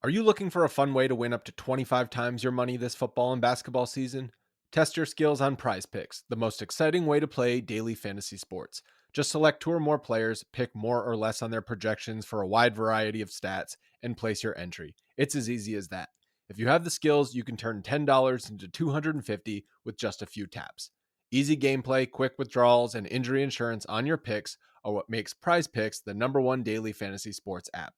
Are you looking for a fun way to win up to 25 times your money this football and basketball season? Test your skills on Prize Picks, the most exciting way to play daily fantasy sports. Just select two or more players, pick more or less on their projections for a wide variety of stats, and place your entry. It's as easy as that. If you have the skills, you can turn $10 into $250 with just a few taps. Easy gameplay, quick withdrawals, and injury insurance on your picks are what makes Prize Picks the #1 daily fantasy sports app.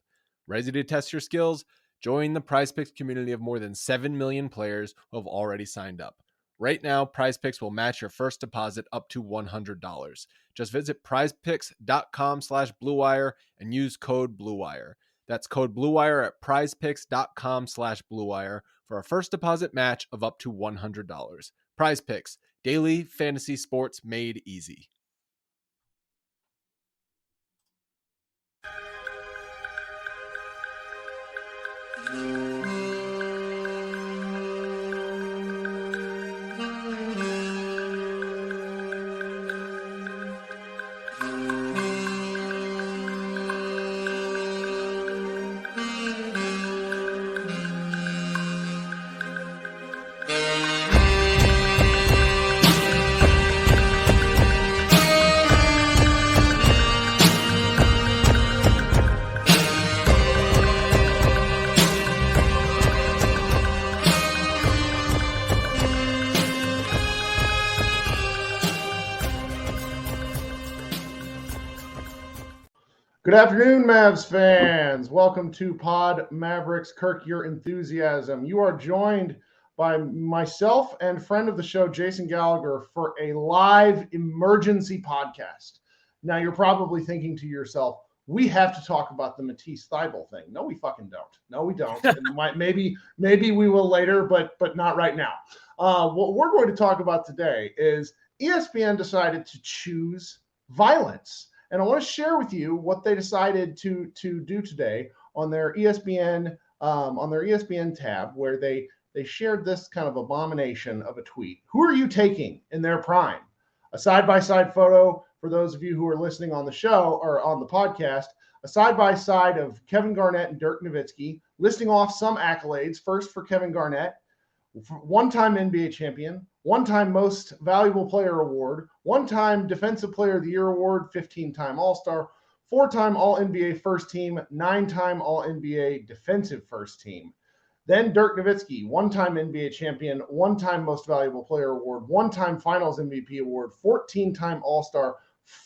Ready to test your skills? Join the Prize Picks community of more than 7 million players who have already signed up. Right now, Prize Picks will match your first deposit up to $100. Just visit prizepicks.com/bluewire and use code BLUEWIRE. That's code BLUEWIRE at prizepicks.com/bluewire for a first deposit match of up to $100. Prize Picks, daily fantasy sports made easy. Good afternoon, Mavs fans. Welcome to Pod Mavericks. Kirk, your enthusiasm. You are joined by myself and friend of the show, Jason Gallagher, for a live emergency podcast. Now, you're probably thinking to yourself, we have to talk about the Matisse Thybulle thing. No, we fucking don't. No, we don't. And maybe we will later, but not right now. What we're going to talk about today is ESPN decided to choose violence. And I want to share with you what they decided to do today on their ESPN tab, where they shared this kind of abomination of a tweet. Who are you taking in their prime? A side-by-side photo for those of you who are listening on the show or on the podcast, a side-by-side of Kevin Garnett and Dirk Nowitzki, listing off some accolades. First for Kevin Garnett, one-time NBA champion, one-time Most Valuable Player Award, one-time Defensive Player of the Year Award, 15-time All-Star, 4-time All-NBA First Team, 9-time All-NBA Defensive First Team. Then Dirk Nowitzki, one-time NBA champion, one-time Most Valuable Player Award, one-time Finals MVP Award, 14-time All-Star,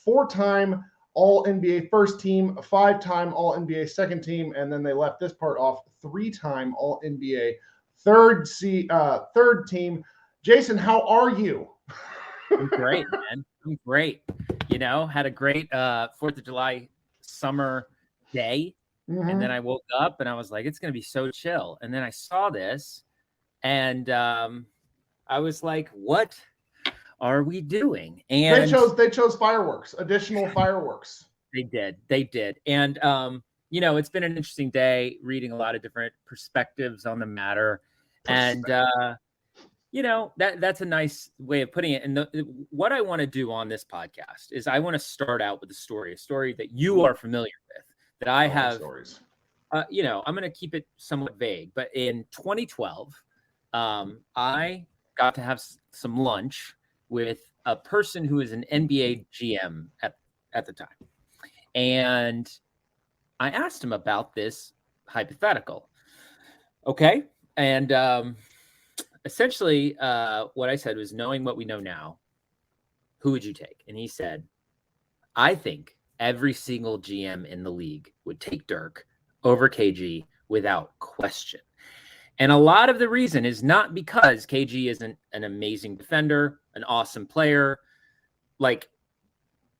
4-time All-NBA First Team, 5-time All-NBA Second Team, and then they left this part off, 3-time All-NBA Third Team. Jason, how are you? I'm great, man. I'm great. You know, had a great 4th of July summer day. Mm-hmm. And then I woke up and I was like, it's going to be so chill. And then I saw this and I was like, what are we doing? And they chose fireworks, additional fireworks. They did. And, you know, it's been an interesting day reading a lot of different perspectives on the matter. And, you know, that's a nice way of putting it. And what I want to do on this podcast is I want to start out with a story that you are familiar with, that I have stories. You know, I'm going to keep it somewhat vague, but in 2012, I got to have some lunch with a person who is an NBA GM at the time. And I asked him about this hypothetical. Okay. And essentially, what I said was, knowing what we know now, who would you take? And he said, I think every single GM in the league would take Dirk over KG without question. And a lot of the reason is not because KG isn't an amazing defender, an awesome player, like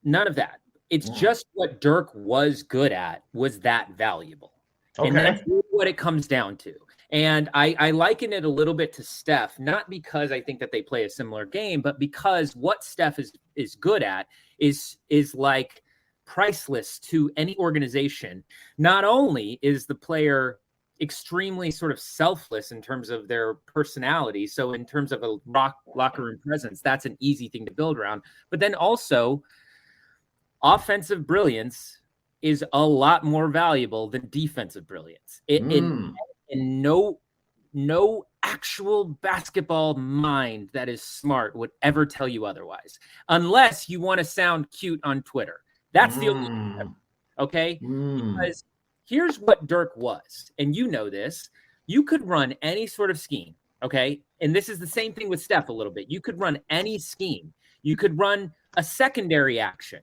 none of that. It's just what Dirk was good at was that valuable. Okay. And that's what it comes down to. And I liken it a little bit to Steph, not because I think that they play a similar game, but because what Steph is good at is like priceless to any organization. Not only is the player extremely sort of selfless in terms of their personality, so in terms of a locker room presence, that's an easy thing to build around, but then also offensive brilliance is a lot more valuable than defensive brilliance. And no actual basketball mind that is smart would ever tell you otherwise, unless you want to sound cute on Twitter. That's the only okay? Because here's what Dirk was, and you know this. You could run any sort of scheme, okay? And this is the same thing with Steph a little bit. You could run any scheme. You could run a secondary action.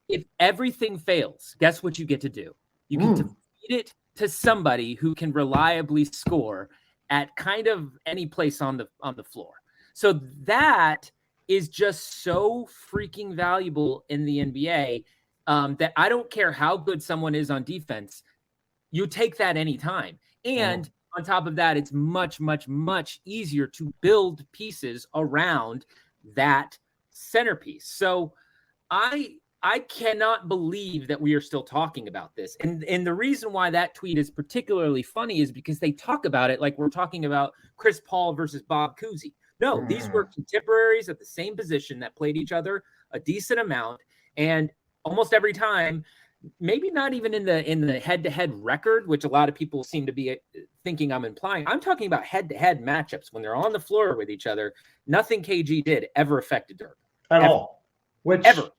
If everything fails, guess what you get to do? You get to feed it to somebody who can reliably score at kind of any place on the floor. So that is just so freaking valuable in the NBA that I don't care how good someone is on defense. You take that anytime. And on top of that, it's much, much, much easier to build pieces around that centerpiece. So I cannot believe that we are still talking about this. And the reason why that tweet is particularly funny is because they talk about it like we're talking about Chris Paul versus Bob Cousy. No, these were contemporaries at the same position that played each other a decent amount. And almost every time, maybe not even in the head-to-head record, which a lot of people seem to be thinking I'm implying. I'm talking about head-to-head matchups when they're on the floor with each other. Nothing KG did ever affected Dirk. At all. Ever.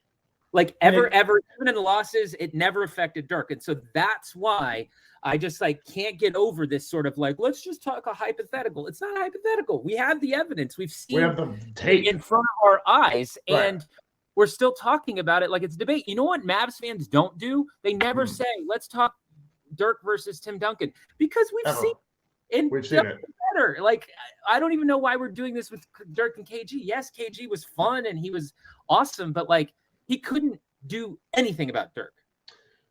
Like ever, even in the losses, it never affected Dirk. And so that's why I just can't get over this sort of let's just talk a hypothetical. It's not hypothetical. We have the evidence. We have the tape in front of our eyes. Right. And we're still talking about it like it's debate. You know what Mavs fans don't do? They never say, let's talk Dirk versus Tim Duncan, because we've seen it better. I don't even know why we're doing this with Dirk and KG. Yes, KG was fun and he was awesome, but he couldn't do anything about Dirk.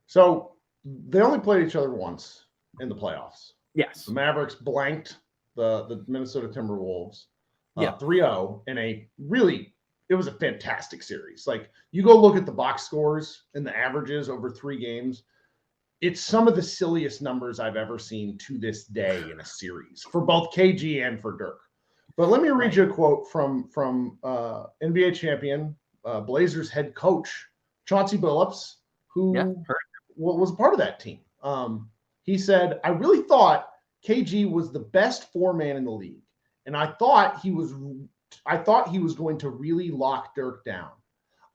So they only played each other once in the playoffs. Yes. The Mavericks blanked the Minnesota Timberwolves 3-0 in it was a fantastic series. You go look at the box scores and the averages over 3 games. It's some of the silliest numbers I've ever seen to this day in a series for both KG and for Dirk. But let me read you a quote from NBA champion Blazers head coach Chauncey Billups, who was a part of that team. He said, "I really thought KG was the best 4-man in the league, and I thought he was going to really lock Dirk down.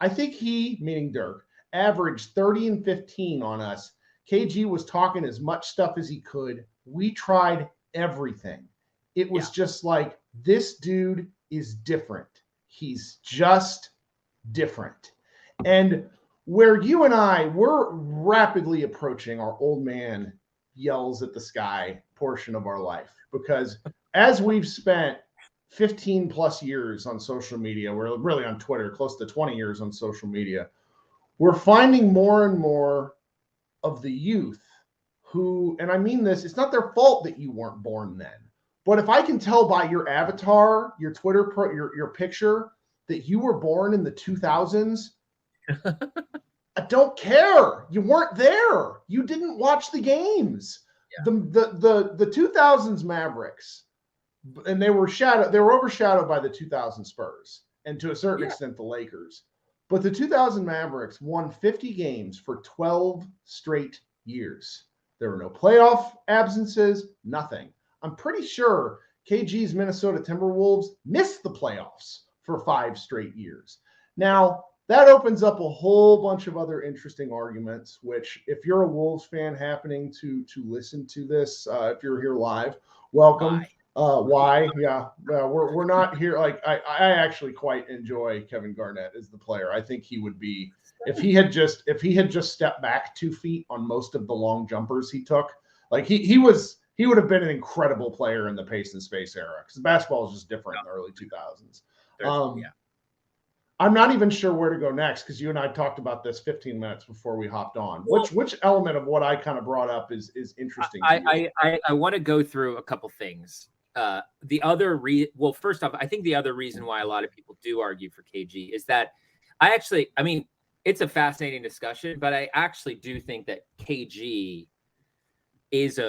I think he, meaning Dirk, averaged 30 and 15 on us. KG was talking as much stuff as he could. We tried everything. It was just this dude is different. He's just different." And where you and we're rapidly approaching our old man yells at the sky portion of our life, because as we've spent 15 plus years on social media, we're really on Twitter, close to 20 years on social media, we're finding more and more of the youth who, and I mean this, it's not their fault that you weren't born then, but if I can tell by your avatar, your Twitter, your picture, that you were born in the 2000s, I don't care. You weren't there. You didn't watch the games. Yeah. The 2000s Mavericks, and they were overshadowed by the 2000 Spurs and to a certain extent the Lakers. But the 2000 Mavericks won 50 games for 12 straight years. There were no playoff absences, nothing. I'm pretty sure KG's Minnesota Timberwolves missed the playoffs for 5 straight years. Now, that opens up a whole bunch of other interesting arguments, which if you're a Wolves fan happening to listen to this, if you're here live, welcome. Why? Yeah. We're not here. I actually quite enjoy Kevin Garnett as the player. I think he would be, if he had just stepped back 2 feet on most of the long jumpers he took, he would have been an incredible player in the pace and space era, because basketball is just different in the early 2000s. I'm not even sure where to go next, because you and I talked about this 15 minutes before we hopped on. Which element of what I kind of brought up is interesting? I want to go through a couple things. First off, I think the other reason why a lot of people do argue for KG is that it's a fascinating discussion, but I actually do think that KG is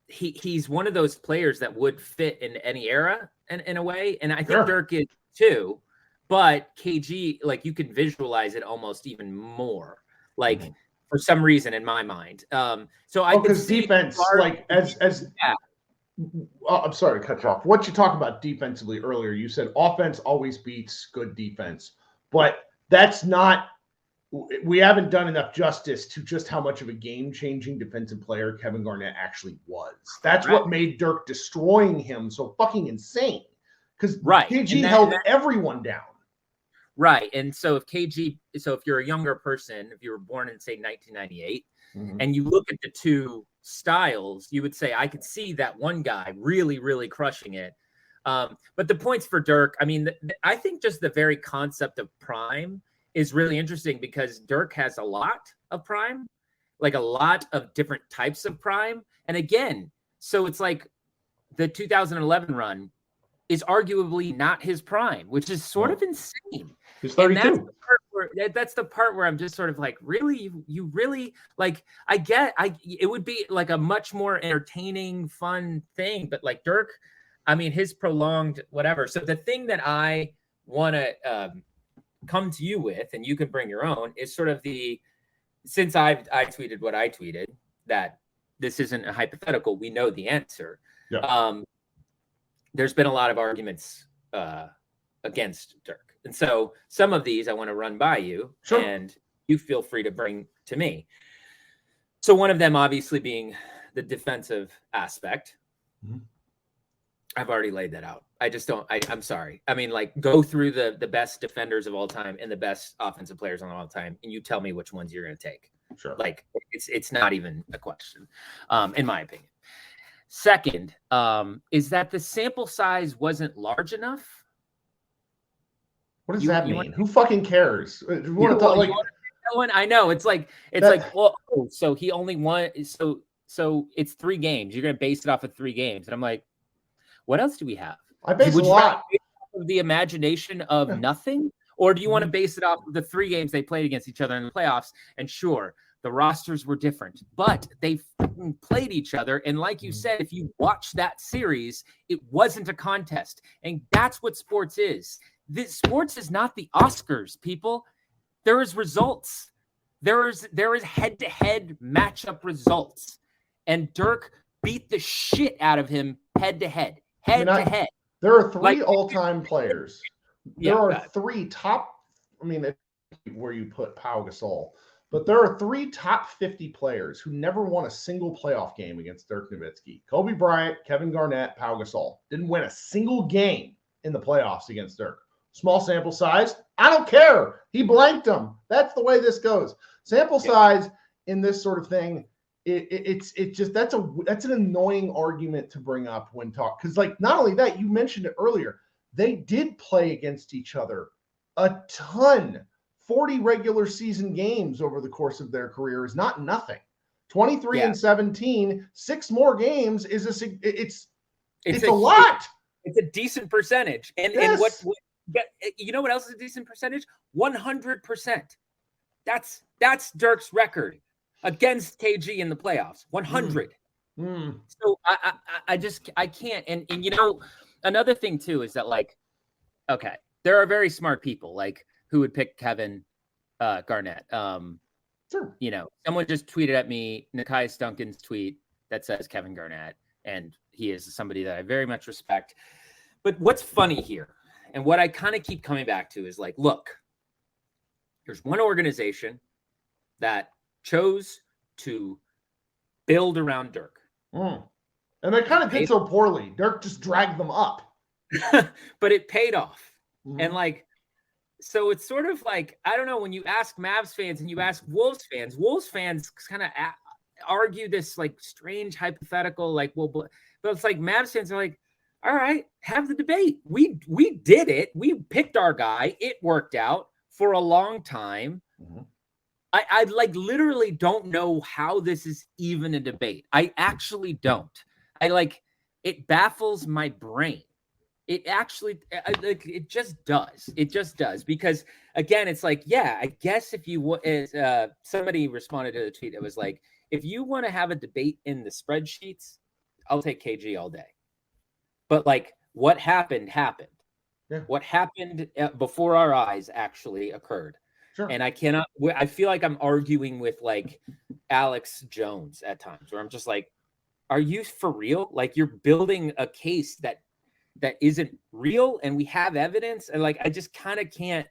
he's one of those players that would fit in any era in a way. And I think Dirk is too. But KG, you can visualize it almost even more. for some reason in my mind. So I could see defense, like I'm sorry to cut you off. What you talked about defensively earlier, you said offense always beats good defense, but that's not. We haven't done enough justice to just how much of a game-changing defensive player Kevin Garnett actually was. That's what made Dirk destroying him so fucking insane. Because KG held everyone down. Right. And so if you're a younger person, if you were born in, say, 1998, and you look at the two styles, you would say, I could see that one guy really, really crushing it. But the points for Dirk, I mean, I think just the very concept of prime is really interesting because Dirk has a lot of prime, like a lot of different types of prime. And again, so it's like the 2011 run is arguably not his prime, which is sort of insane. He's 32. That's the part where I'm just sort of like, really, you really like, it would be like a much more entertaining, fun thing. But like Dirk, I mean, his prolonged whatever. So the thing that I want to come to you with, and you can bring your own, is sort of since I tweeted what I tweeted, that this isn't a hypothetical, we know the answer. Yeah. There's been a lot of arguments against Dirk. And so some of these I want to run by you, and you feel free to bring to me. So one of them obviously being the defensive aspect. I've already laid that out. I just don't, I'm sorry. I mean, like, go through the best defenders of all time and the best offensive players of all time, and you tell me which ones you're going to take. Sure. Like, it's not even a question, in my opinion. Second, is that the sample size wasn't large enough. What does that mean? Who fucking cares? You want to talk like one? I know it's like well, so he only won. So it's 3 games. You're going to base it off of 3 games, and I'm like, what else do we have? I base a lot of the imagination of nothing, or do you want to base it off of the 3 games they played against each other in the playoffs? And sure, the rosters were different, but they played each other. And like you said, if you watch that series, it wasn't a contest. And that's what sports is. This sports is not the Oscars, people. There is results. There is head-to-head matchup results. And Dirk beat the shit out of him head-to-head. Head-to-head. There are 3 all-time players. There are 3 top, I mean, where you put Pau Gasol. But there are 3 top 50 players who never won a single playoff game against Dirk Nowitzki. Kobe Bryant, Kevin Garnett, Pau Gasol. Didn't win a single game in the playoffs against Dirk. Small sample size. I don't care. He blanked them. That's the way this goes. Sample size in this sort of thing, it's just that's an annoying argument to bring up when talk. Because like not only that, you mentioned it earlier, they did play against each other a ton. 40 regular season games over the course of their career is not nothing. 23 and 17, 6 more games is it's a lot. It's a decent percentage. And what you know what else is a decent percentage? 100%. That's Dirk's record against KG in the playoffs. 100. So I can't. And you know, another thing too is that like, okay, there are very smart people like who would pick Kevin Garnett. Sure. You know, someone just tweeted at me Nekias Duncan's tweet that says Kevin Garnett, and he is somebody that I very much respect. But what's funny here, and what I kind of keep coming back to is like, look, there's one organization that chose to build around Dirk. And they kind of did so poorly. Dirk just dragged them up. But it paid off. And like, so it's sort of like, I don't know, when you ask Mavs fans and you ask Wolves fans kind of argue this like strange hypothetical, like, well, but it's like Mavs fans are like, all right, have the debate. We did it. We picked our guy. It worked out for a long time. I like literally don't know how this is even a debate. I actually don't. It baffles my brain. It actually, it just does. It just does. Because again, it's like, yeah, I guess if you, somebody responded to the tweet. It was like, if you want to have a debate in the spreadsheets, I'll take KG all day. But like what happened. Yeah. What happened before our eyes actually occurred. Sure. And I feel like I'm arguing with like Alex Jones at times, where I'm just like, are you for real? Like, you're building a case that isn't real, and we have evidence, and like I just kind of can't.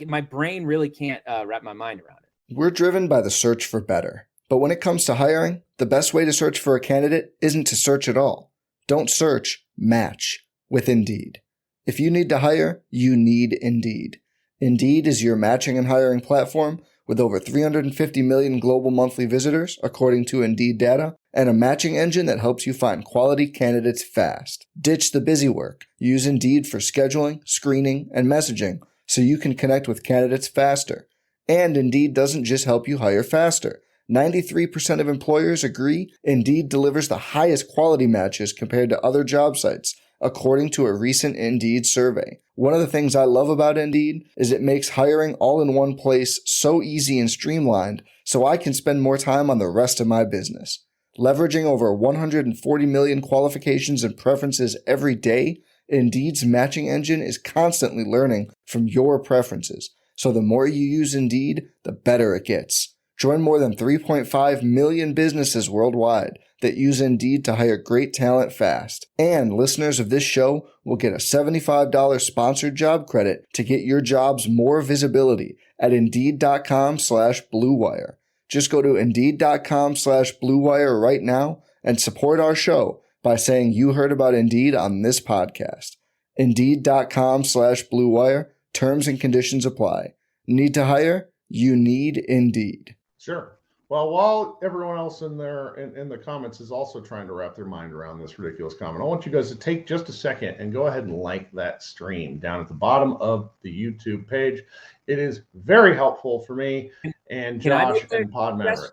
My brain really can't wrap my mind around it. We're driven by the search for better. But when it comes to hiring, the best way to search for a candidate isn't to search at all. Don't search, match with Indeed. If you need to hire, you need Indeed. Indeed is your matching and hiring platform with over 350 million global monthly visitors, according to Indeed data, and a matching engine that helps you find quality candidates fast. Ditch the busy work. Use Indeed for scheduling, screening, and messaging so you can connect with candidates faster. And Indeed doesn't just help you hire faster. 93% of employers agree Indeed delivers the highest quality matches compared to other job sites, according to a recent Indeed survey. One of the things I love about Indeed is it makes hiring all in one place so easy and streamlined so I can spend more time on the rest of my business. Leveraging over 140 million qualifications and preferences every day, Indeed's matching engine is constantly learning from your preferences. So the more you use Indeed, the better it gets. Join more than 3.5 million businesses worldwide that use Indeed to hire great talent fast. And listeners of this show will get a $75 sponsored job credit to get your jobs more visibility at Indeed.com/Blue Wire. Just go to Indeed.com/Blue Wire right now and support our show by saying you heard about Indeed on this podcast. Indeed.com/Blue Wire. Terms and conditions apply. Need to hire? You need Indeed. Sure. Well, while everyone else in there in the comments is also trying to wrap their mind around this ridiculous comment, I want you guys to take just a second and go ahead and like that stream down at the bottom of the YouTube page. It is very helpful for me and Josh and Pod Maverick.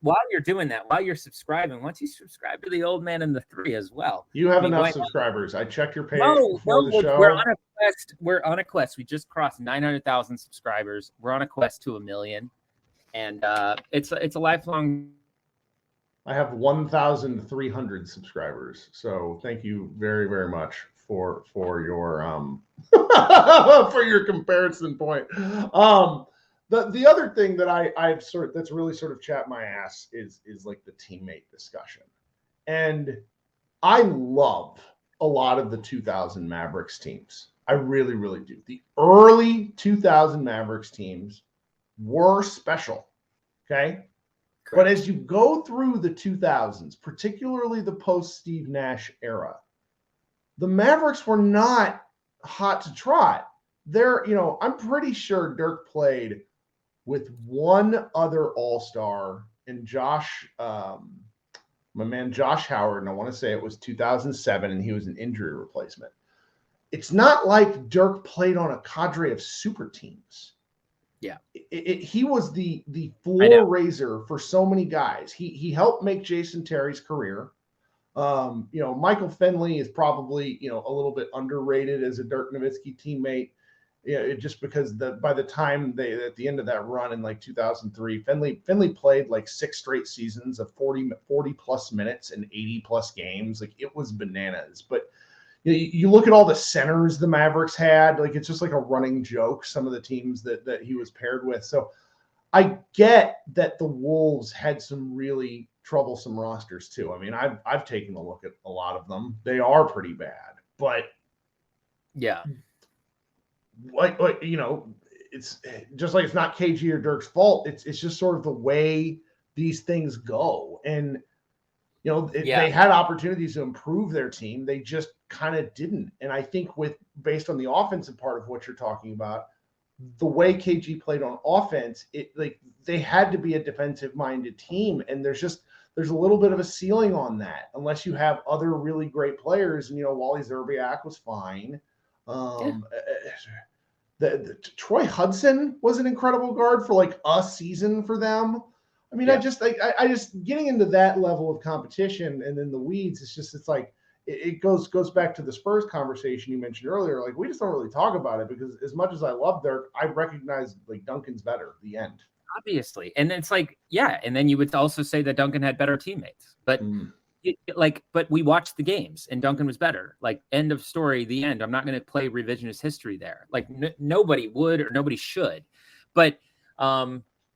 While you're doing that, while you're subscribing, once you subscribe to the Old Man and the Three as well. You have enough subscribers. I checked your page before the show. We're on a quest. We're on a quest. We just crossed 900,000 subscribers. We're on a quest to 1 million. And it's a lifelong. I have 1,300 subscribers. So thank you very, very much for your for your comparison point. The other thing that I've that's really sort of chapped my ass is like the teammate discussion. And I love a lot of the 2000 Mavericks teams. I really, really do. The early 2000 Mavericks teams were special, okay? Correct. But as you go through the 2000s, particularly the post-Steve Nash era, the Mavericks were not hot to trot. I'm pretty sure Dirk played with one other All-Star and Josh, my man Josh Howard, and I want to say it was 2007, and he was an injury replacement. It's not like Dirk played on a cadre of super teams. Yeah, he was the floor raiser for so many guys. He helped make Jason Terry's career. Michael Finley is probably a little bit underrated as a Dirk Nowitzki teammate. Yeah, just because by the time at the end of that run in like 2003, Finley played like 6 straight seasons of 40 plus minutes and 80 plus games. Like, it was bananas. But you look at all the centers the Mavericks had, like, it's just like a running joke, some of the teams that he was paired with. So I get that the Wolves had some really troublesome rosters too. I mean, I've taken a look at a lot of them. They are pretty bad, but yeah. Like it's just like it's not KG or Dirk's fault. It's just sort of the way these things go. And they had opportunities to improve their team. They just kind of didn't. And I think based on the offensive part of what you're talking about, the way KG played on offense, they had to be a defensive minded team. And there's a little bit of a ceiling on that unless you have other really great players. And Wally Zerbiak was fine. The Troy Hudson was an incredible guard for like a season for them. I mean, I just getting into that level of competition and then the weeds, it's like it goes back to the Spurs conversation you mentioned earlier. Like, we just don't really talk about it because as much as I love Dirk, I recognize like Duncan's better. The end. Obviously. And it's like, yeah. And then you would also say that Duncan had better teammates, but but we watched the games and Duncan was better. Like, end of story, the end. I'm not going to play revisionist history there. Like, nobody would or nobody should. But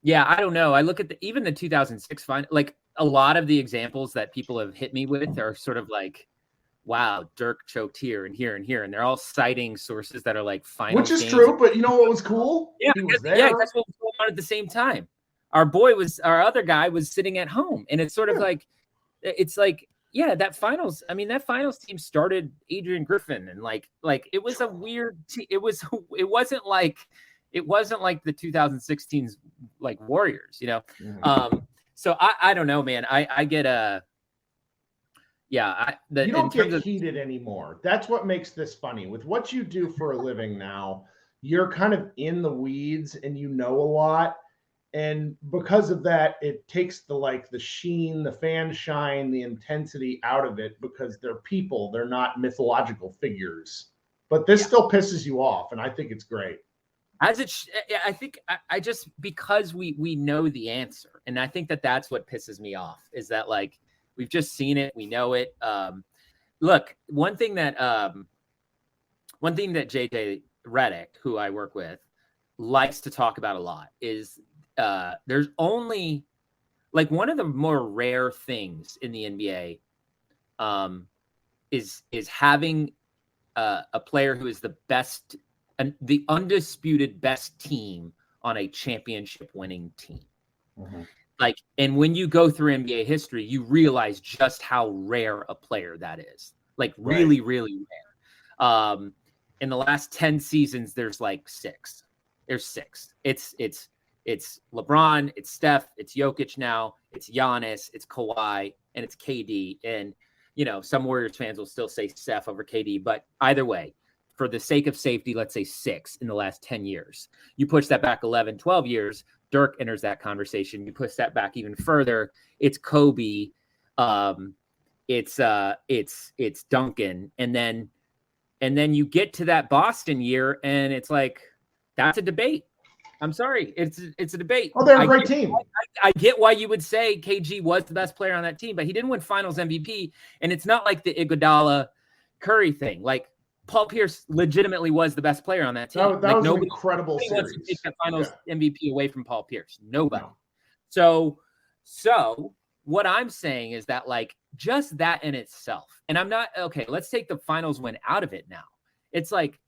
yeah, I don't know. I look at even the 2006 final, like a lot of the examples that people have hit me with are sort of like, wow, Dirk choked here and here and here. And they're all citing sources that are like finals Which is games. true, but you know what was cool? Yeah, He was there. yeah, that's what was going on at the same time. Our other guy was sitting at home. And it's sort of like, it's like, yeah, that finals team started Adrian Griffin. And like it was a weird, it wasn't like the 2016's like Warriors, you know? Mm-hmm. So I don't know, man. I get you don't get heated anymore. That's what makes this funny. With what you do for a living now, you're kind of in the weeds and you know a lot. And because of that, it takes the sheen, the fan shine, the intensity out of it because they're people. They're not mythological figures. But this still pisses you off, and I think it's great. I think I just, because we know the answer, and I think that's what pisses me off, is that like we've just seen it, we know it. Look, one thing that JJ Redick, who I work with, likes to talk about a lot is there's only like one of the more rare things in the NBA is having a player who is the best and the undisputed best team on a championship winning team. Mm-hmm. Like, and when you go through NBA history, you realize just how rare a player that is. Like really, really rare. In the last 10 seasons, there's like 6. There's 6. It's LeBron, it's Steph, it's Jokic now, it's Giannis, it's Kawhi, and it's KD. And, you know, some Warriors fans will still say Steph over KD, but either way, for the sake of safety, let's say 6 in the last 10 years. You push that back 11, 12 years, Dirk enters that conversation. You push that back even further, it's Kobe, it's Duncan, and then you get to that Boston year, and it's like that's a debate. I'm sorry, it's a debate. Oh, they're a great team. I get why you would say KG was the best player on that team, but he didn't win Finals MVP, and it's not like the Iguodala Curry thing. Like Paul Pierce legitimately was the best player on that team. That was an incredible series. Wants to take that Finals MVP away from Paul Pierce. Nobody. No. So what I'm saying is that like just that in itself, and I'm not okay. Let's take the Finals win out of it now. It's like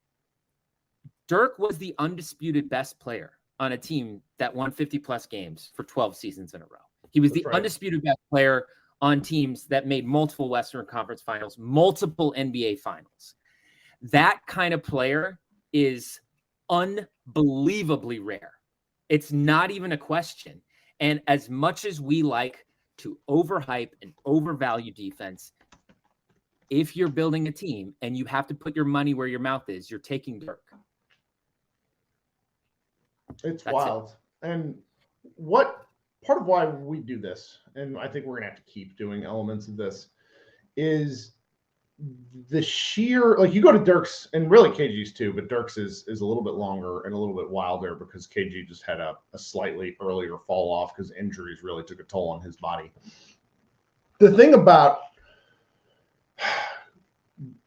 Dirk was the undisputed best player on a team that won 50-plus games for 12 seasons in a row. He was undisputed best player on teams that made multiple Western Conference Finals, multiple NBA Finals. That kind of player is unbelievably rare. It's not even a question. And as much as we like to overhype and overvalue defense, if you're building a team and you have to put your money where your mouth is, you're taking Dirk. That's wild. And what part of why we do this, and I think we're going to have to keep doing elements of this, is the sheer, like you go to Dirk's, and really KG's too, but Dirk's is a little bit longer and a little bit wilder because KG just had a slightly earlier fall off because injuries really took a toll on his body. The thing about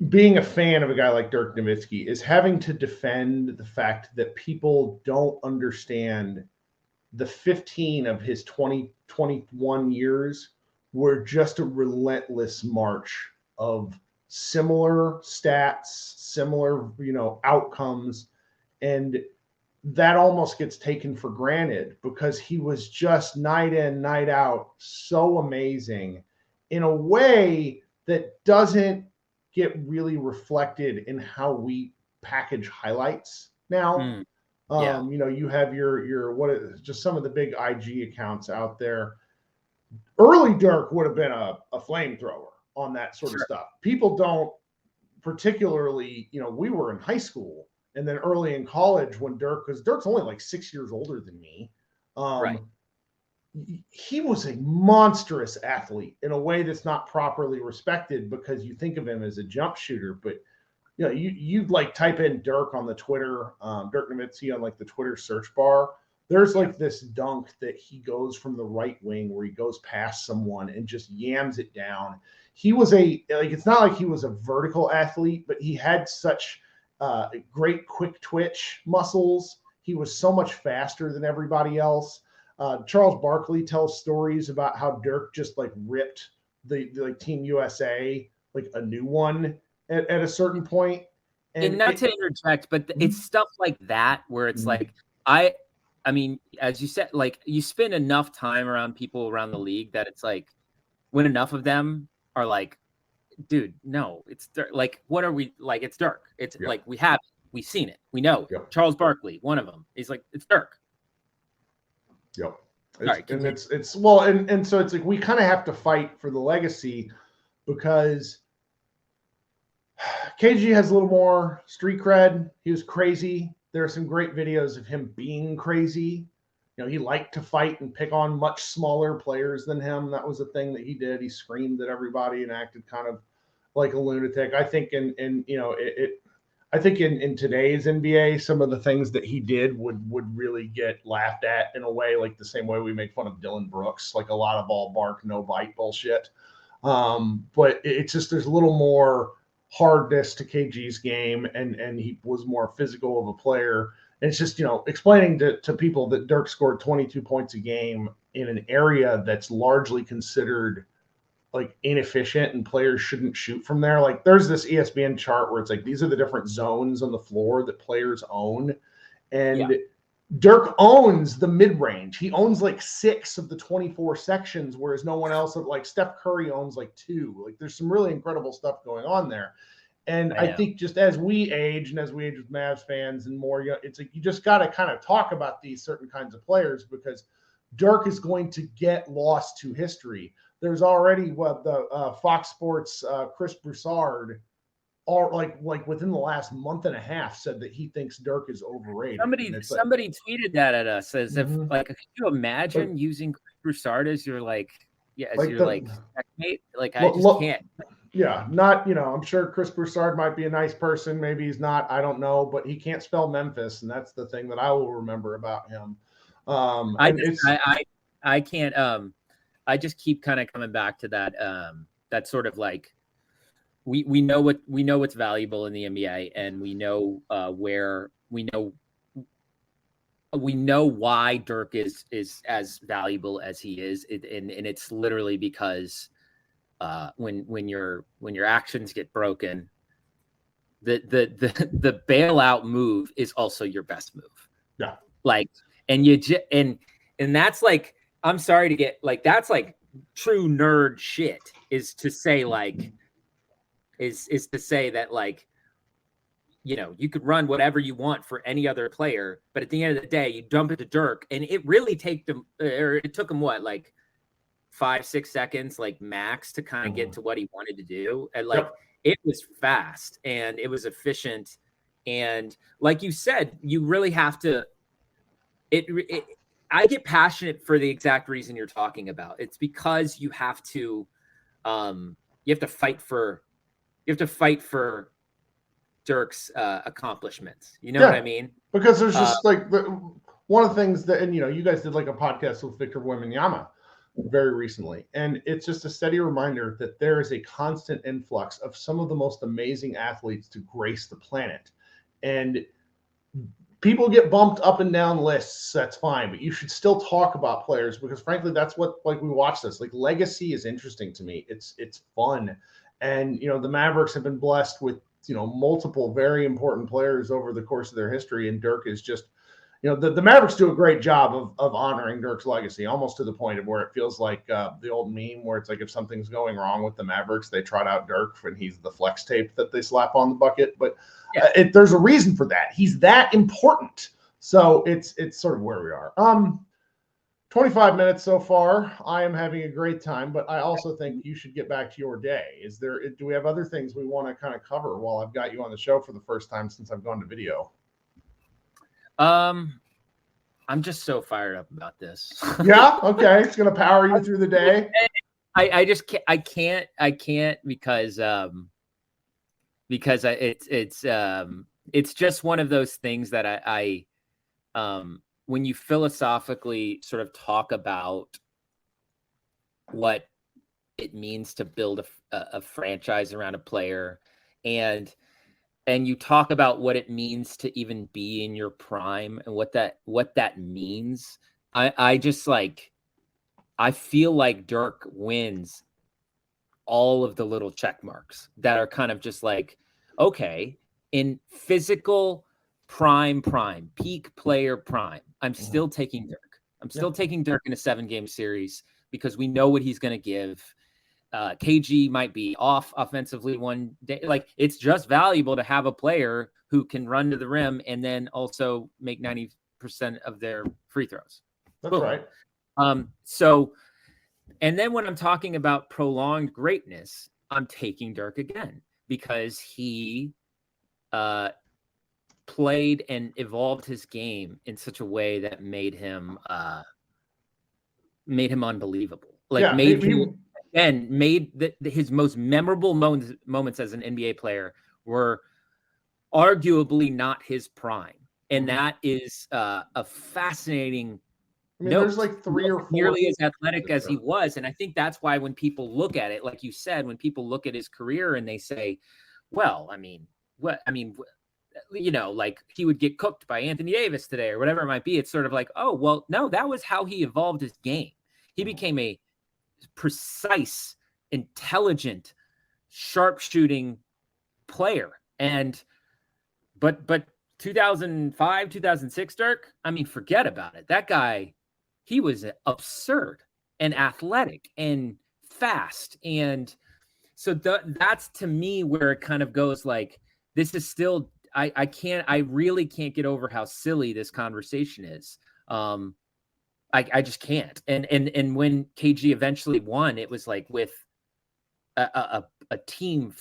being a fan of a guy like Dirk Nowitzki is having to defend the fact that people don't understand the 15 of his 21 years were just a relentless march of similar stats, similar, outcomes. And that almost gets taken for granted because he was just night in, night out, so amazing in a way that doesn't get really reflected in how we package highlights now. You have your just some of the big IG accounts out there. Early Dirk would have been a flamethrower on that sort of stuff. People don't particularly, we were in high school and then early in college when because Dirk's only like 6 years older than me. He was a monstrous athlete in a way that's not properly respected because you think of him as a jump shooter, but you'd like type in Dirk on the Twitter, Dirk Nowitzki on like the Twitter search bar. There's like this dunk that he goes from the right wing where he goes past someone and just yams it down. He was it's not like he was a vertical athlete, but he had such great quick twitch muscles He was so much faster than everybody else. Charles Barkley tells stories about how Dirk just like ripped the like Team USA, like a new one at a certain point. And not to interject, but it's stuff like that where it's like, I mean, as you said, like you spend enough time around people around the league that it's like when enough of them are like, dude, no, it's Dirk. Like, what are we like? It's Dirk. It's like we've seen it, we know it. Charles Barkley, one of them, he's like, it's Dirk. Yep. It's well, and so it's like we kind of have to fight for the legacy because KG has a little more street cred. He was crazy. There are some great videos of him being crazy. You know, he liked to fight and pick on much smaller players than him. That was a thing that he did. He screamed at everybody and acted kind of like a lunatic. I think I think in today's NBA, some of the things that he did would really get laughed at in a way, like the same way we make fun of Dylan Brooks, like a lot of all bark, no bite bullshit. But it's just there's a little more hardness to KG's game, and he was more physical of a player. And it's just, explaining to people that Dirk scored 22 points a game in an area that's largely considered like inefficient and players shouldn't shoot from there. Like there's this ESPN chart where it's like, these are the different zones on the floor that players own. And Dirk owns the mid-range. He owns like 6 of the 24 sections, whereas no one else, like Steph Curry owns like 2. Like there's some really incredible stuff going on there. And I think just as we age and as we age with Mavs fans and more, it's like you just got to kind of talk about these certain kinds of players because Dirk is going to get lost to history. There's already the Fox Sports Chris Broussard, all like within the last month and a half, said that he thinks Dirk is overrated. Somebody tweeted that at us as if like, could you imagine using Chris Broussard as your checkmate? Like I just can't. Yeah, not I'm sure Chris Broussard might be a nice person. Maybe he's not. I don't know, but he can't spell Memphis, and that's the thing that I will remember about him. I can't. I just keep kind of coming back to that. That sort of like we know what's valuable in the NBA, and we know where we know why Dirk is as valuable as he is, and it's literally because when your actions get broken, the bailout move is also your best move. Yeah, like and that's like. I'm sorry to get like that's like true nerd shit is to say like is to say that like you could run whatever you want for any other player, but at the end of the day you dump it to Dirk, and it really it took him what, like 5-6 seconds like max to kind of get to what he wanted to do, and like it was fast and it was efficient, and like you said, you really have to I get passionate for the exact reason you're talking about. It's because you have to fight for Dirk's accomplishments. You know what I mean? Because there's just like one of the things that, and you guys did like a podcast with Victor Wembanyama very recently, and it's just a steady reminder that there is a constant influx of some of the most amazing athletes to grace the planet, and people get bumped up and down lists. That's fine, but you should still talk about players because, frankly, that's what we watch this. Like legacy is interesting to me. It's fun, and the Mavericks have been blessed with multiple very important players over the course of their history, and Dirk is just the Mavericks do a great job of honoring Dirk's legacy, almost to the point of where it feels like the old meme where it's like if something's going wrong with the Mavericks, they trot out Dirk and he's the flex tape that they slap on the bucket. But there's a reason for that. He's that important. So it's sort of where we are. 25 minutes so far. I am having a great time, but I also think you should get back to your day. Do we have other things we want to kind of cover while I've got you on the show for the first time since I've gone to video? I'm just so fired up about this. Yeah. Okay. It's going to power you through the day. I just can't. I can't because it's just one of those things that I when you philosophically sort of talk about what it means to build a franchise around a player, and and you talk about what it means to even be in your prime and what that means, I just like, I feel like Dirk wins all of the little check marks that are kind of just like, okay, in physical prime, peak player prime, I'm still taking Dirk. I'm still taking Dirk in a 7-game series because we know what he's going to give. KG might be off offensively one day. Like, it's just valuable to have a player who can run to the rim and then also make 90% of their free throws. That's Boom. right. So, and then when I'm talking about prolonged greatness, I'm taking Dirk again because he played and evolved his game in such a way that made him unbelievable. Like, his most memorable moments as an NBA player were arguably not his prime, and that is a fascinating. I mean, there's like 3 or 4 nearly as athletic as he was, and I think that's why when people look at it, like you said, when people look at his career and they say, "Well, I mean, like he would get cooked by Anthony Davis today or whatever it might be," it's sort of like, oh, well, no, that was how he evolved his game. He became a precise, intelligent, sharpshooting player. But 2005, 2006 Dirk, I mean, forget about it. That guy, he was absurd and athletic and fast. And so that's to me where it kind of goes like, this is still, I really can't get over how silly this conversation is. I just can't. And when KG eventually won, it was like with a team,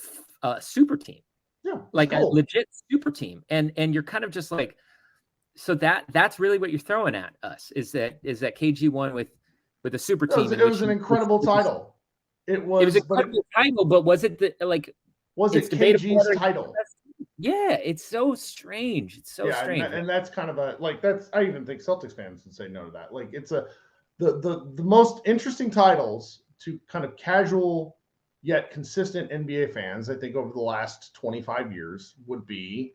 a super team, like a legit super team. And you're kind of just like, so that's really what you're throwing at us is that KG won with a super team. It was an incredible title. It was an incredible title, but was it was it KG's title? Yeah, it's so strange. It's so strange. And that's kind of I even think Celtics fans would say no to that. Like, it's the most interesting titles to kind of casual yet consistent NBA fans, I think, over the last 25 years would be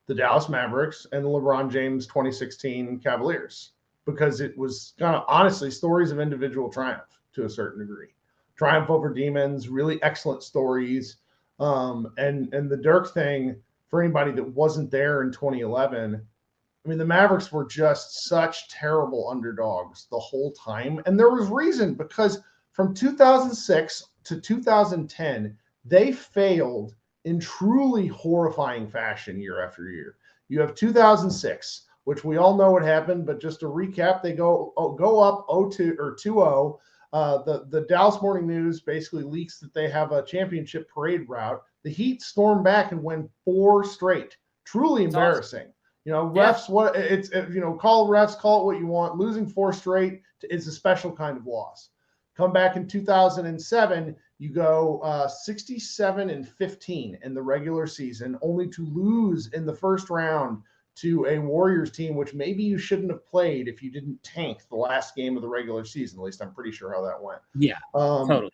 the Dallas Mavericks and the LeBron James 2016 Cavaliers, because it was kind of honestly stories of individual triumph to a certain degree. Triumph over demons, really excellent stories. And the Dirk thing, for anybody that wasn't there in 2011, I mean, the Mavericks were just such terrible underdogs the whole time. And there was reason, because from 2006 to 2010, they failed in truly horrifying fashion year after year. You have 2006, which we all know what happened, but just to recap, they go up 0-2 or 2-0. The Dallas Morning News basically leaks that they have a championship parade route. The Heat storm back and win 4 straight. Truly embarrassing. Awesome. Refs, call refs, call it what you want. Losing 4 straight is a special kind of loss. Come back in 2007, you go 67-15 in the regular season, only to lose in the first round to a Warriors team, which maybe you shouldn't have played if you didn't tank the last game of the regular season. At least I'm pretty sure how that went. Yeah, totally.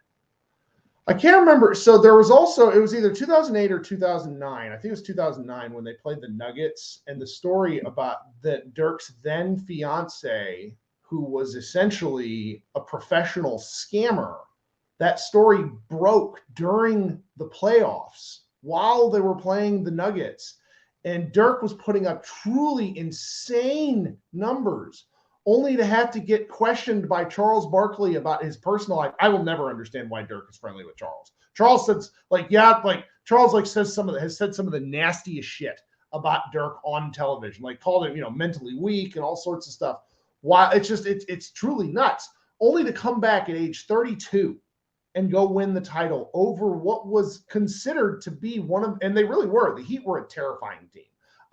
I can't remember. So there was also, it was either 2008 or 2009. I think it was 2009 when they played the Nuggets, and the story about that Dirk's then fiance, who was essentially a professional scammer, that story broke during the playoffs while they were playing the Nuggets. And Dirk was putting up truly insane numbers, only to have to get questioned by Charles Barkley about his personal life. I will never understand why Dirk is friendly with Charles. Charles says, Charles has said some of the nastiest shit about Dirk on television, like called him, mentally weak and all sorts of stuff. Why? It's truly nuts. Only to come back at age 32 and go win the title over what was considered to be and they really were. The Heat were a terrifying team.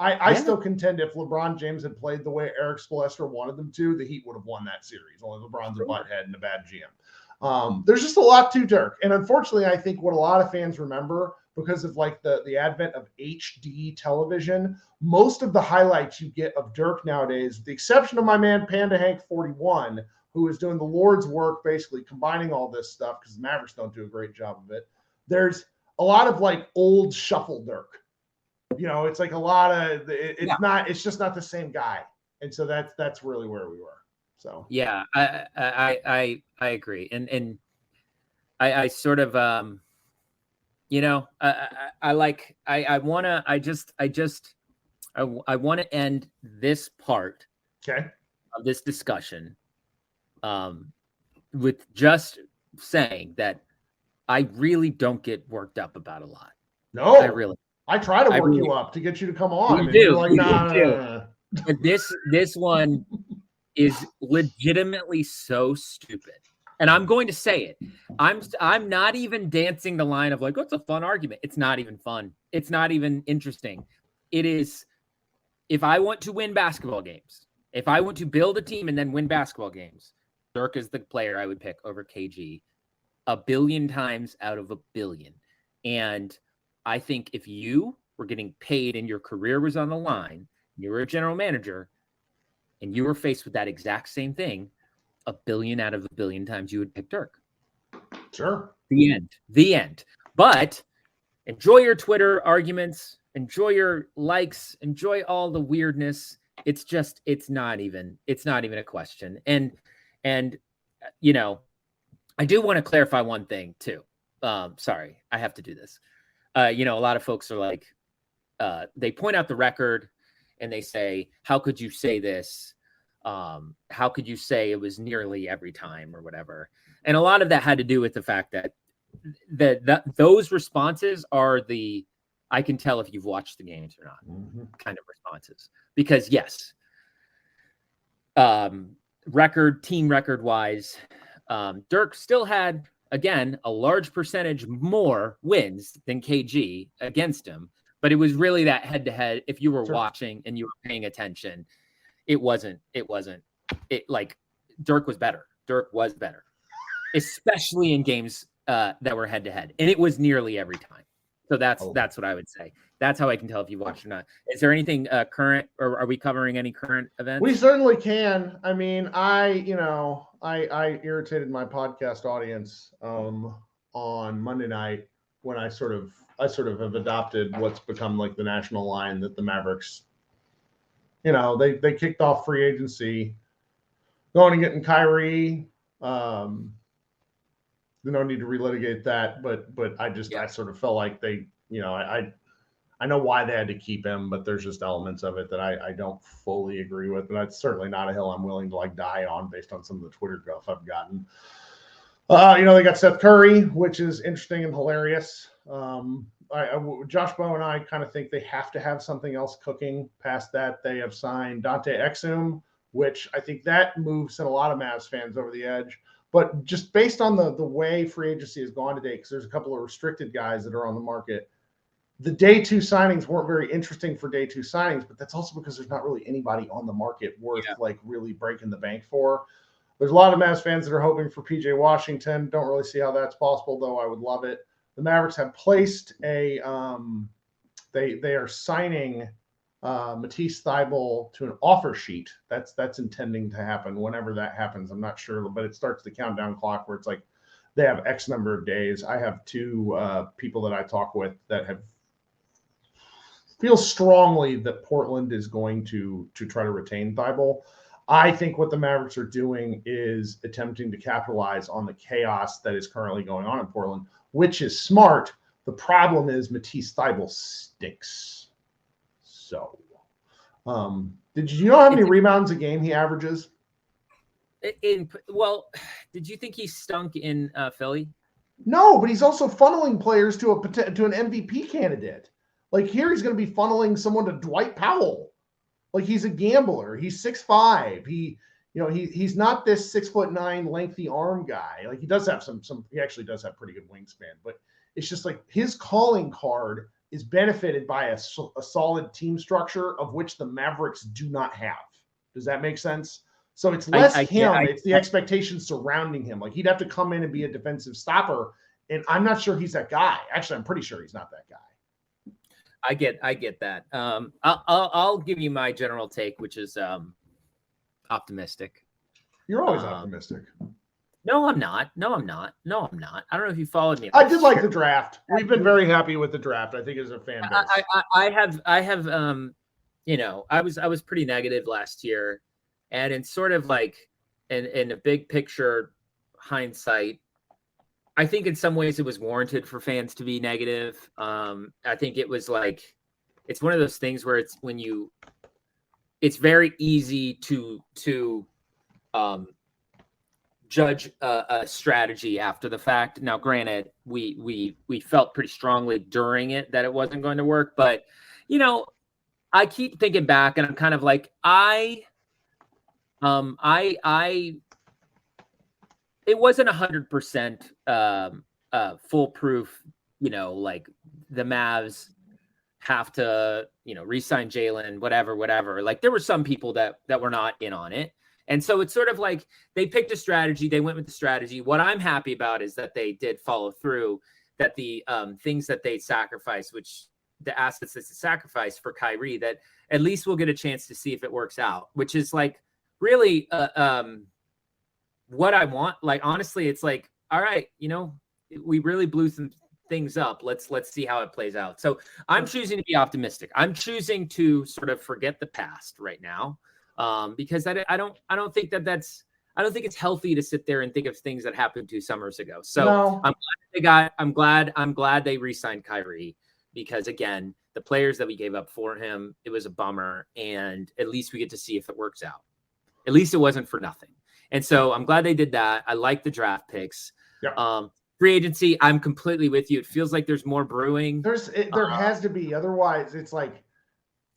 I still contend if LeBron James had played the way Eric Spoelstra wanted them to, the Heat would have won that series. Only LeBron's a butthead and a bad GM. There's just a lot to Dirk. And unfortunately, I think what a lot of fans remember, because of the advent of HD television, most of the highlights you get of Dirk nowadays, with the exception of my man Panda Hank 41, who is doing the Lord's work, basically combining all this stuff, because the Mavericks don't do a great job of it. There's a lot of old shuffle Dirk. It's like a lot of it's Yeah. not. It's just not the same guy, and so that's really where we were. So Yeah, I agree, and I sort of I like I wanna I want to end this part okay, of this discussion with just saying that I really don't get worked up about a lot. no, I try to I work really you up to get you to come on, you and you're do like, you nah, do. nah. But this one is legitimately so stupid. And I'm going to say it. I'm not even dancing the line of like, what's a fun argument? It's not even fun. It's not even interesting. It is, if I want to win basketball games, if I want to build a team and then win basketball games, Dirk is the player I would pick over KG 1,000,000,000 times out of 1,000,000,000. And I think if you were getting paid and your career was on the line, you were a general manager, and you were faced with that exact same thing, 1,000,000,000 out of 1,000,000,000 times you would pick Dirk. Sure. The end. The end. But enjoy your Twitter arguments, enjoy your likes, enjoy all the weirdness. It's not even a question. And I do want to clarify one thing too. Sorry, I have to do this. A lot of folks are like, they point out the record and they say, how could you say this? How could you say it was nearly every time or whatever? And a lot of that had to do with the fact that those responses are I can tell if you've watched the games or not kind of responses. Because yes, team record wise, Dirk still had, again, a large percentage more wins than KG against him. But it was really that head to head. If you were watching and you were paying attention, it wasn't like Dirk was better. Dirk was better, especially in games that were head to head. And it was nearly every time. So that's what I would say. That's how I can tell if you watched or not. Is there anything current, or are we covering any current events? We certainly can. I mean, I irritated my podcast audience on Monday night when I sort of have adopted what's become like the national line that the Mavericks, they kicked off free agency, going and getting Kyrie. No need to relitigate that, but I sort of felt like they, I know why they had to keep him, but there's just elements of it that I don't fully agree with, and that's certainly not a hill I'm willing to like die on based on some of the Twitter guff I've gotten. They got Seth Curry, which is interesting and hilarious. Josh Bowe and I kind of think they have to have something else cooking past that. They have signed Dante Exum, which I think that move sent a lot of Mavs fans over the edge. But just based on the way free agency has gone today, because there's a couple of restricted guys that are on the market, the day two signings weren't very interesting for day two signings, but that's also because there's not really anybody on the market worth like really breaking the bank for. There's a lot of Mavs fans that are hoping for PJ Washington. Don't really see how that's possible, though I would love it. The Mavericks have placed they are signing Matisse Thybulle to an offer sheet. That's intending to happen whenever that happens. I'm not sure, but it starts the countdown clock where it's like they have X number of days. I have two people that I talk with that feel strongly that Portland is going to try to retain Thybulle. I think what the Mavericks are doing is attempting to capitalize on the chaos that is currently going on in Portland, which is smart. The problem is Matisse Thybulle stinks. So, did you know how many rebounds a game he averages? Did you think he stunk in Philly? No, but he's also funneling players to an MVP candidate. Like here, he's going to be funneling someone to Dwight Powell. Like he's a gambler. He's 6'5". He's not this 6'9" lengthy arm guy. Like he does have he actually does have pretty good wingspan, but it's just like his calling card is benefited by a solid team structure of which the Mavericks do not have. Does that make sense? So it's less it's the expectations surrounding him. Like he'd have to come in and be a defensive stopper. And I'm not sure he's that guy. Actually, I'm pretty sure he's not that guy. I get that. I'll give you my general take, which is optimistic. You're always optimistic. No, I'm not. No, I'm not. No, I'm not. I don't know if you followed me. I did like the draft. We've been very happy with the draft, I think, as a fan base. I have you know, I was pretty negative last year, and in sort of like in a big picture hindsight, I think in some ways it was warranted for fans to be negative. I think it was like, it's one of those things where it's very easy to judge a strategy after the fact. Now, granted, we felt pretty strongly during it that it wasn't going to work, but you know, I keep thinking back, and I'm kind of like, it wasn't 100% foolproof. You know, like the Mavs have to, you know, re-sign Jalen, whatever. Like there were some people that were not in on it. And so it's sort of like they picked a strategy. They went with the strategy. What I'm happy about is that they did follow through, that the things that they sacrificed, which the assets that they sacrificed for Kyrie, that at least we'll get a chance to see if it works out, which is like really what I want. Like, honestly, it's like, all right, you know, we really blew some things up. Let's see how it plays out. So I'm choosing to be optimistic. I'm choosing to sort of forget the past right now. Because I don't think I don't think it's healthy to sit there and think of things that happened 2 summers ago. So No. I'm glad they re-signed Kyrie, because again, the players that we gave up for him, it was a bummer, and at least we get to see if it works out. At least it wasn't for nothing. And so I'm glad they did that. I like the draft picks. Yeah. Free agency, I'm completely with you. It feels like there's more brewing. There has to be. Otherwise, it's like,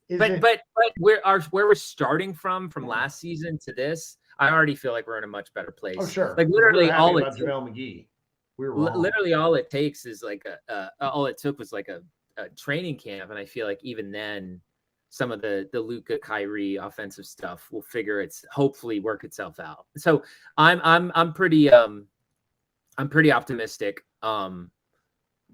But where we're starting from last season to this, I already feel like we're in a much better place. Oh, sure. Like literally all it JaVale McGee. We were wrong. literally all it takes is like all it took was like a training camp, and I feel like even then some of the Luka Kyrie offensive stuff will hopefully work itself out. So I'm pretty optimistic.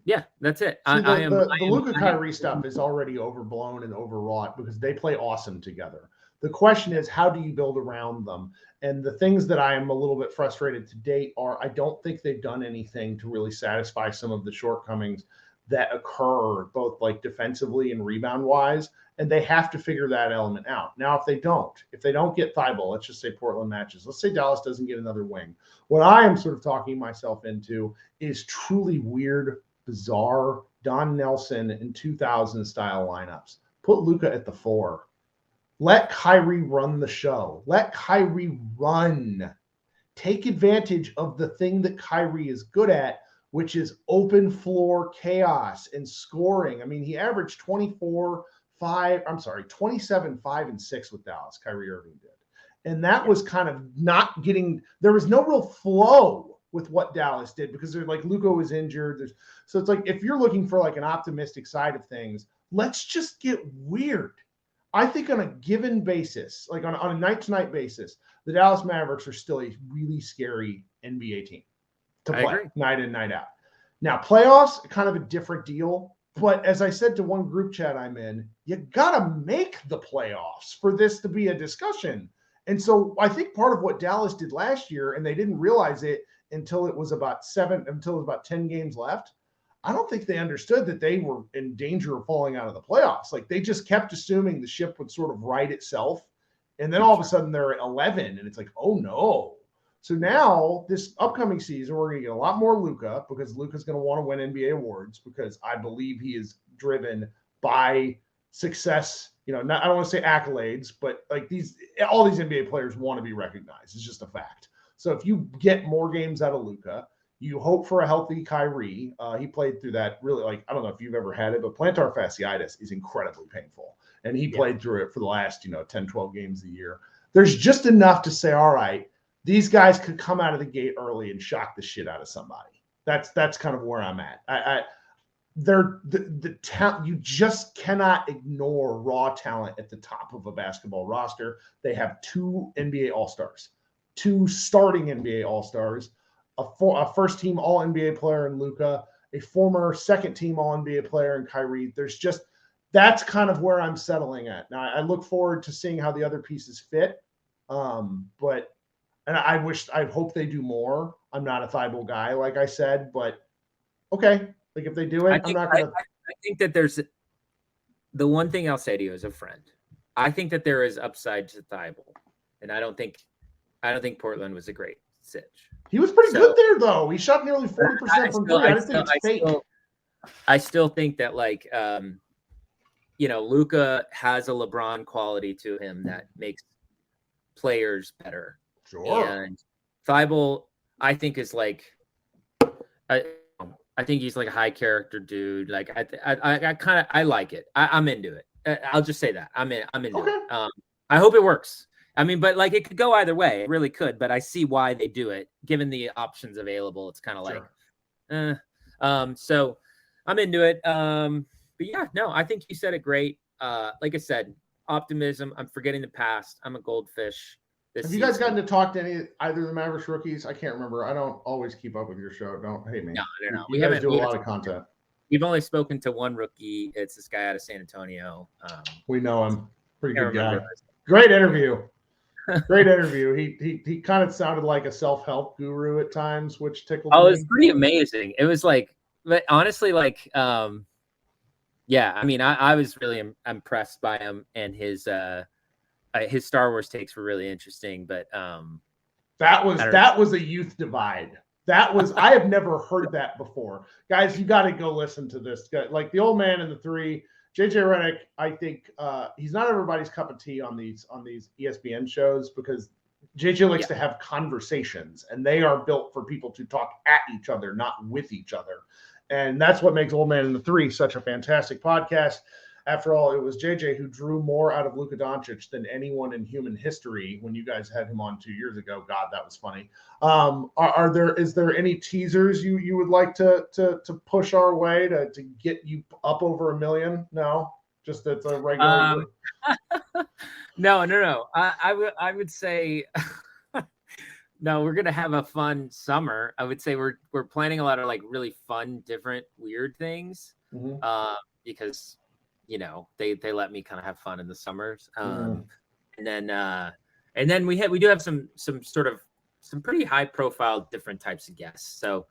Yeah, that's it. See, the Luka Kyrie stuff is already overblown and overwrought because they play awesome together. The question is, how do you build around them? And the things that I am a little bit frustrated to date are, I don't think they've done anything to really satisfy some of the shortcomings that occur both like defensively and rebound wise. And they have to figure that element out. Now, if they don't get Thibault, let's just say Portland matches. Let's say Dallas doesn't get another wing. What I am sort of talking myself into is truly weird, bizarre Don Nelson in 2000 style lineups. Put Luka at the 4. Let Kyrie run the show. Let Kyrie run. Take advantage of the thing that Kyrie is good at, which is open floor chaos and scoring. I mean, he averaged 27, 5, and 6 with Dallas, Kyrie Irving did. And that was kind of not getting, there was no real flow with what Dallas did because they're like, Luka was injured. So it's like, if you're looking for like an optimistic side of things, let's just get weird. I think on a given basis, like on a night-to-night basis, the Dallas Mavericks are still a really scary NBA team to play night in, night out. Now, playoffs, kind of a different deal. But as I said to one group chat I'm in, you got to make the playoffs for this to be a discussion. And so I think part of what Dallas did last year, and they didn't realize it until it was about 10 games left, I don't think they understood that they were in danger of falling out of the playoffs. Like they just kept assuming the ship would sort of right itself. And then all of a sudden they're at 11 and it's like, oh no. So now this upcoming season, we're going to get a lot more Luka because Luka's going to want to win NBA awards because I believe he is driven by success. You know, I don't want to say accolades, but like all these NBA players want to be recognized. It's just a fact. So if you get more games out of Luka, you hope for a healthy Kyrie. He played through that really, like, I don't know if you've ever had it, but plantar fasciitis is incredibly painful. And he played through it for the last, 10, 12 games a year. There's just enough to say, all right, these guys could come out of the gate early and shock the shit out of somebody. That's kind of where I'm at. The talent, you just cannot ignore raw talent at the top of a basketball roster. They have 2 NBA All-Stars, 2 starting NBA All-Stars, a first-team All-NBA player in Luka, a former second-team All-NBA player in Kyrie. That's kind of where I'm settling at. Now, I look forward to seeing how the other pieces fit, but And I hope they do more. I'm not a Thibault guy, like I said, but okay. Like if they do it, I'm not going to. I think that there's the one thing I'll say to you as a friend. I think that there is upside to Thibault, and I don't think Portland was a great sitch. He was pretty good there, though. He shot nearly 40% from three. I didn't think it's fake. I still think that, like, Luka has a LeBron quality to him that makes players better. Sure. And Thibault, I think, is like, I think he's like a high character dude. Like, I like it. I'm into it. I'll just say that I'm into it. I hope it works. I mean, but like it could go either way. It really could. But I see why they do it, given the options available. It's kind of like, so I'm into it. But yeah, no, I think you said it great. Like I said, optimism. I'm forgetting the past. I'm a goldfish. Have you guys gotten to talk to either of the Mavericks rookies? I can't remember. I don't always keep up with your show. Don't hate me. No. We guys do a lot of content. We've only spoken to one rookie. It's this guy out of San Antonio. We know him. Pretty good guy. Great interview. Great interview. He kind of sounded like a self-help guru at times, which tickled me. Oh, it was pretty amazing. It was like, but honestly, like, yeah, I mean, I was really impressed by him, and his Star Wars takes were really interesting. But that was a youth divide. I have never heard that before. Guys, you got to go listen to this. Like the old man and the three, JJ Redick, I think he's not everybody's cup of tea on these ESPN shows because JJ likes to have conversations, and they are built for people to talk at each other, not with each other. And that's what makes Old Man and the Three such a fantastic podcast. After all, it was JJ who drew more out of Luka Doncic than anyone in human history when you guys had him on 2 years ago. God, that was funny. Is there any teasers you would like to push our way to get you up over 1 million? No, just it's a regular. No. I would say no. We're gonna have a fun summer. I would say we're planning a lot of like really fun, different, weird things because. They let me kind of have fun in the summers. And then we do have some pretty high profile different types of guests. So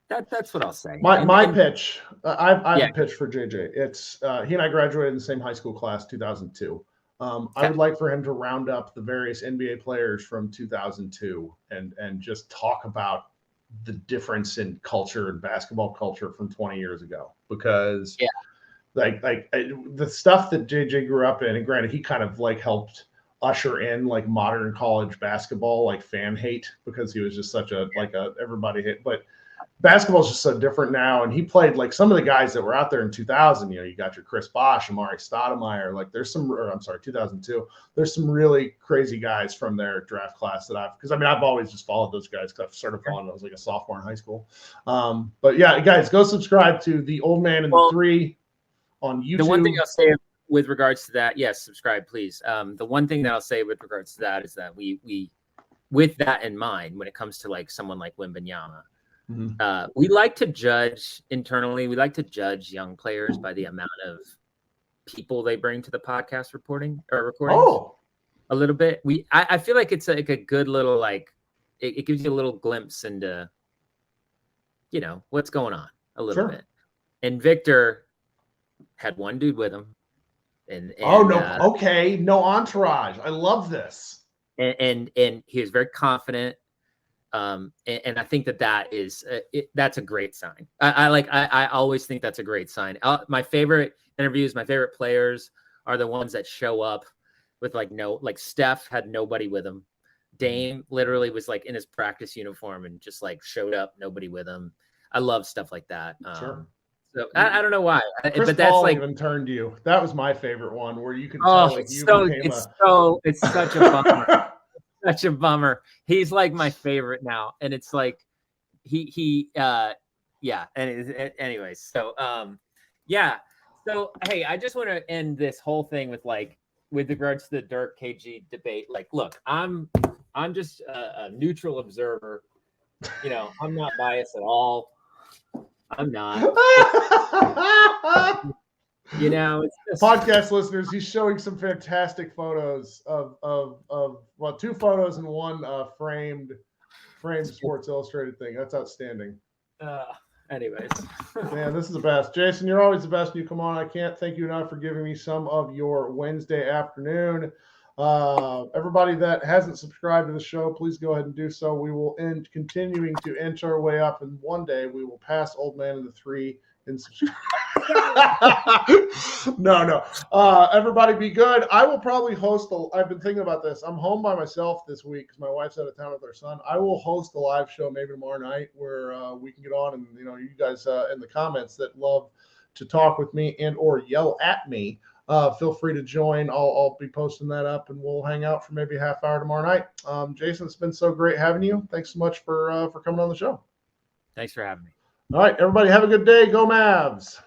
that's what I'll say. My pitch. I have a pitch for JJ. It's he and I graduated in the same high school class, 2002. I would like for him to round up the various NBA players from 2002 and just talk about the difference in culture and basketball culture from 20 years ago, because like the stuff that JJ grew up in, and granted, he kind of like helped usher in like modern college basketball, like fan hate, because he was just such a everybody hate. But basketball is just so different now. And he played like some of the guys that were out there in 2000. You got your Chris Bosh, Amari Stoudemire. Like there's 2002. There's some really crazy guys from their draft class that I've always just followed those guys because I've started following them. I was like a sophomore in high school. But yeah, guys, go subscribe to the Old Man and the Three on YouTube. The one thing I'll say with regards to that, yes, subscribe, please. The one thing that I'll say with regards to that is that we with that in mind, when it comes to like someone like Wembanyama, we like to judge internally. We like to judge young players by the amount of people they bring to the podcast recording. Oh, a little bit. I feel like it's like a good little like it gives you a little glimpse into what's going on a little bit. And Victor had one dude with him, and no entourage. I love this. And he was very confident. And I think that is that's a great sign. I always think that's a great sign. My favorite interviews, my favorite players are the ones that show up with like Steph had nobody with him. Dame literally was like in his practice uniform and just like showed up, nobody with him. I love stuff like that. Sure. So I don't know why, Chris but that's Paul like even turned you. That was my favorite one where you could tell it's such a bummer. Such a bummer. He's like my favorite now, and it's like anyways. So So hey, I just want to end this whole thing with regards to the Dirk KG debate. Like, look, I'm just a neutral observer. I'm not biased at all. I'm not. You know, it's just Podcast listeners, he's showing some fantastic photos of well, 2 photos and one framed Sports Illustrated thing. That's outstanding. Anyways. Man, this is the best. Jason, you're always the best when you come on. I can't thank you enough for giving me some of your Wednesday afternoon. Everybody that hasn't subscribed to the show, please go ahead and do so. We will end continuing to inch our way up, and one day we will pass Old Man in the 3 in subscribe. No. Everybody be good. I will probably host I've been thinking about this. I'm home by myself this week because my wife's out of town with her son. I will host a live show maybe tomorrow night where we can get on, and you guys in the comments that love to talk with me and or yell at me, feel free to join. I'll be posting that up, and we'll hang out for maybe a half hour tomorrow night. Jason, it's been so great having you. Thanks so much for coming on the show. Thanks for having me. All right, everybody, have a good day. Go Mavs.